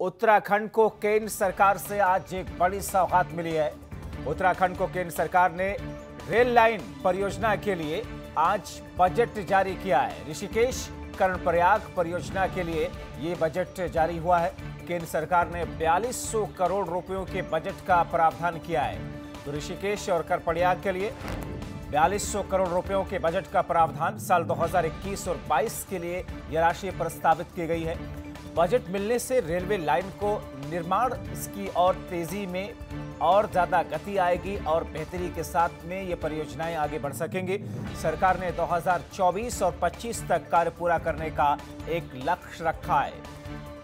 उत्तराखंड को केंद्र सरकार से आज एक बड़ी सौगात मिली है। उत्तराखंड को केंद्र सरकार ने रेल लाइन परियोजना के लिए आज बजट जारी किया है। ऋषिकेश कर्णप्रयाग परियोजना के लिए ये बजट जारी हुआ है। केंद्र सरकार ने 4200 करोड़ रुपयों के बजट का प्रावधान किया है। तो ऋषिकेश और कर्णप्रयाग के लिए 4200 करोड़ रुपयों के बजट का प्रावधान साल 2021 और 22 के लिए यह राशि प्रस्तावित की गई है। बजट मिलने से रेलवे लाइन को निर्माण इसकी और तेजी में और ज्यादा गति आएगी और बेहतरी के साथ में ये परियोजनाएं आगे बढ़ सकेंगी। सरकार ने 2024 और 25 तक कार्य पूरा करने का एक लक्ष्य रखा है।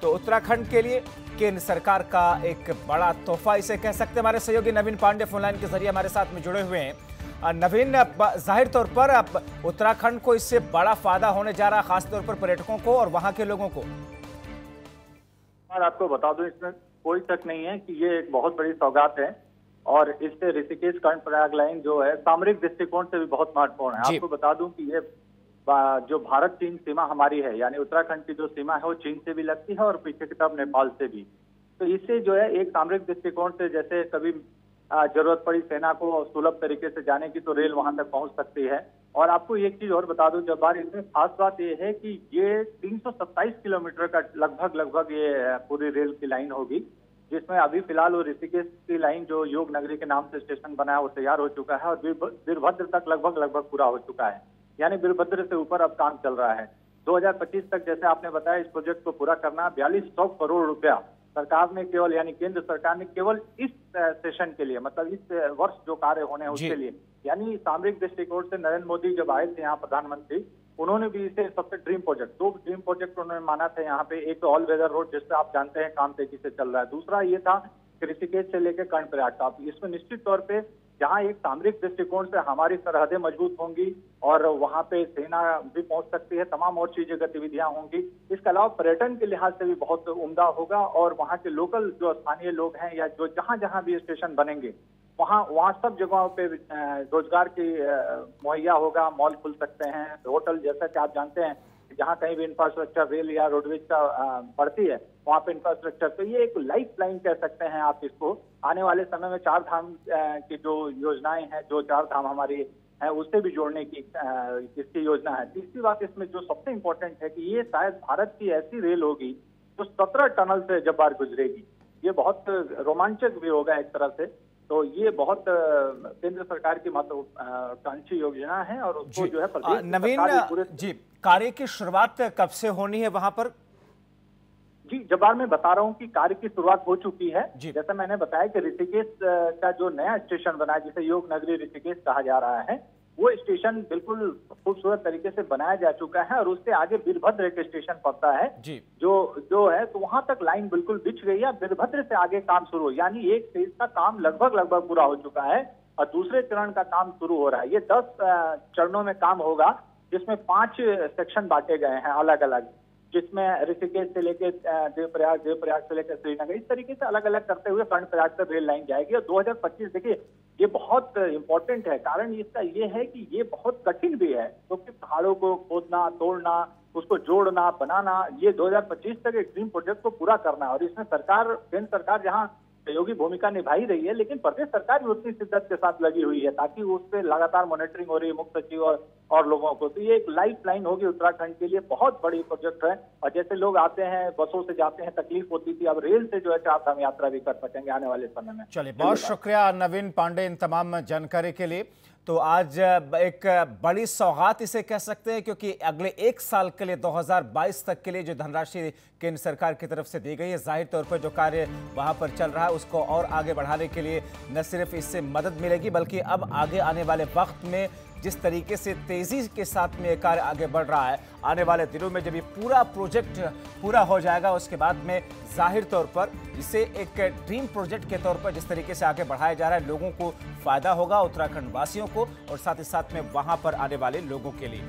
तो उत्तराखंड के लिए केंद्र सरकार का एक बड़ा तोहफा इसे कह सकते हैं। हमारे सहयोगी नवीन पांडे फोनलाइन के जरिए हमारे साथ में जुड़े हुए हैं। नवीन, जाहिर तौर पर अब उत्तराखंड को इससे बड़ा फायदा होने जा रहा है, खासतौर पर पर्यटकों को और वहां के लोगों को। और आपको बता दूं, इसमें कोई शक नहीं है कि ये एक बहुत बड़ी सौगात है और इससे ऋषिकेश कर्णप्रयाग लाइन जो है सामरिक दृष्टिकोण से भी बहुत महत्वपूर्ण है। आपको बता दूं कि ये जो भारत चीन सीमा हमारी है, यानी उत्तराखंड की जो सीमा है वो चीन से भी लगती है और पीछे की तरफ नेपाल से भी। तो इससे जो है एक सामरिक दृष्टिकोण से, जैसे कभी जरूरत पड़ी सेना को सुलभ तरीके से जाने की, तो रेल वहां तक पहुंच सकती है। और आपको एक चीज और बता दूं, जब इसमें खास बात ये है कि ये 327 किलोमीटर का लगभग ये पूरी रेल की लाइन होगी, जिसमें अभी फिलहाल वो ऋषिकेश की लाइन जो योग नगरी के नाम से स्टेशन बना है वो तैयार हो चुका है और वीरभद्र तक लगभग पूरा हो चुका है। यानी वीरभद्र से ऊपर अब काम चल रहा है। 2025 तक, जैसे आपने बताया, इस प्रोजेक्ट को पूरा करना 4200 करोड़ रुपया सरकार ने केवल, यानी केंद्र सरकार ने केवल इस सेशन के लिए, मतलब इस वर्ष जो कार्य होने हैं उसके लिए, यानी सामरिक दृष्टिकोण से नरेंद्र मोदी जब आए थे यहाँ प्रधानमंत्री, उन्होंने भी इसे सबसे ड्रीम प्रोजेक्ट, दो ड्रीम प्रोजेक्ट उन्होंने माना था यहाँ पे। एक ऑल वेदर रोड, जिससे आप जानते हैं काम तेजी से चल रहा है। दूसरा ये था कि ऋषिकेश से लेकर कर्णप्रयाग का। इसमें निश्चित तौर पे जहाँ एक सामरिक दृष्टिकोण से हमारी सरहदें मजबूत होंगी और वहाँ पे सेना भी पहुंच सकती है, तमाम और चीजें गतिविधियां होंगी। इसके अलावा पर्यटन के लिहाज से भी बहुत उम्दा होगा और वहाँ के लोकल जो स्थानीय लोग हैं या जो जहाँ भी स्टेशन बनेंगे वहाँ सब जगहों पे रोजगार की मुहैया होगा। मॉल खुल सकते हैं, होटल, जैसा कि आप जानते हैं जहाँ कहीं भी इंफ्रास्ट्रक्चर रेल या रोडवेज का बढ़ती है वहाँ पे इंफ्रास्ट्रक्चर, तो ये एक लाइफ लाइन कह सकते हैं आप इसको। आने वाले समय में चार धाम की जो योजनाएं हैं, जो चार धाम हमारी है, उससे भी जोड़ने की इसकी योजना है। तीसरी बात इसमें जो सबसे इम्पोर्टेंट है कि ये शायद भारत की ऐसी रेल होगी जो 17 टनल से जब बार गुजरेगी। ये बहुत रोमांचक भी होगा एक तरह से। तो ये बहुत केंद्र सरकार की महत्वाकांक्षी योजना है और उसको जो है नवीन जी, कार्य की शुरुआत कब से होनी है वहां पर? जी, जबार में बता रहा हूँ कि कार्य की शुरुआत हो चुकी है। जैसा मैंने बताया कि ऋषिकेश का जो नया स्टेशन बना है, जिसे योग नगरी ऋषिकेश कहा जा रहा है, वो स्टेशन बिल्कुल खूबसूरत तरीके से बनाया जा चुका है और उससे आगे वीरभद्र एक स्टेशन पड़ता है जो है, तो वहां तक लाइन बिल्कुल बिछ गई है। वीरभद्र से आगे काम शुरू हो, यानी एक फेज का काम लगभग पूरा हो चुका है और दूसरे चरण का काम शुरू हो रहा है। ये 10 चरणों में काम होगा, जिसमें 5 सेक्शन बांटे गए हैं अलग अलग, जिसमें ऋषिकेश से लेकर देवप्रयाग से लेकर श्रीनगर, इस तरीके से अलग अलग करते हुए कर्णप्रयाग तक रेल लाइन जाएगी। और 2025, देखिए ये बहुत इंपॉर्टेंट है, कारण इसका ये है कि ये बहुत कठिन भी है, क्योंकि पहाड़ों को खोदना, तोड़ना, उसको जोड़ना, बनाना, ये 2025 तक एक ड्रीम प्रोजेक्ट को पूरा करना है। और इसमें सरकार, केंद्र सरकार जहाँ सहयोगी भूमिका निभाई रही है, लेकिन प्रदेश सरकार भी उतनी शिद्दत के साथ लगी हुई है, ताकि उस पर लगातार मॉनिटरिंग हो रही है मुख्य सचिव और लोगों को। तो ये एक लाइफ लाइन होगी उत्तराखंड के लिए, बहुत बड़ी प्रोजेक्ट है। और जैसे लोग आते हैं, बसों से जाते हैं, तकलीफ होती थी, अब रेल से जो है चार धाम यात्रा भी कर सकेंगे आने वाले समय में। चलिए, बहुत शुक्रिया नवीन पांडे इन तमाम जानकारी के लिए। तो आज एक बड़ी सौगात इसे कह सकते हैं, क्योंकि अगले 1 साल के लिए 2022 तक के लिए जो धनराशि केंद्र सरकार की तरफ से दी गई है, जाहिर तौर पर जो कार्य वहां पर चल रहा है उसको और आगे बढ़ाने के लिए न सिर्फ इससे मदद मिलेगी, बल्कि अब आगे आने वाले वक्त में जिस तरीके से तेजी के साथ में कार्य आगे बढ़ रहा है, आने वाले दिनों में जब ये पूरा प्रोजेक्ट पूरा हो जाएगा, उसके बाद में जाहिर तौर पर इसे एक ड्रीम प्रोजेक्ट के तौर पर जिस तरीके से आगे बढ़ाया जा रहा है, लोगों को फायदा होगा, उत्तराखंड वासियों को और साथ ही साथ में वहां पर आने वाले लोगों के लिए।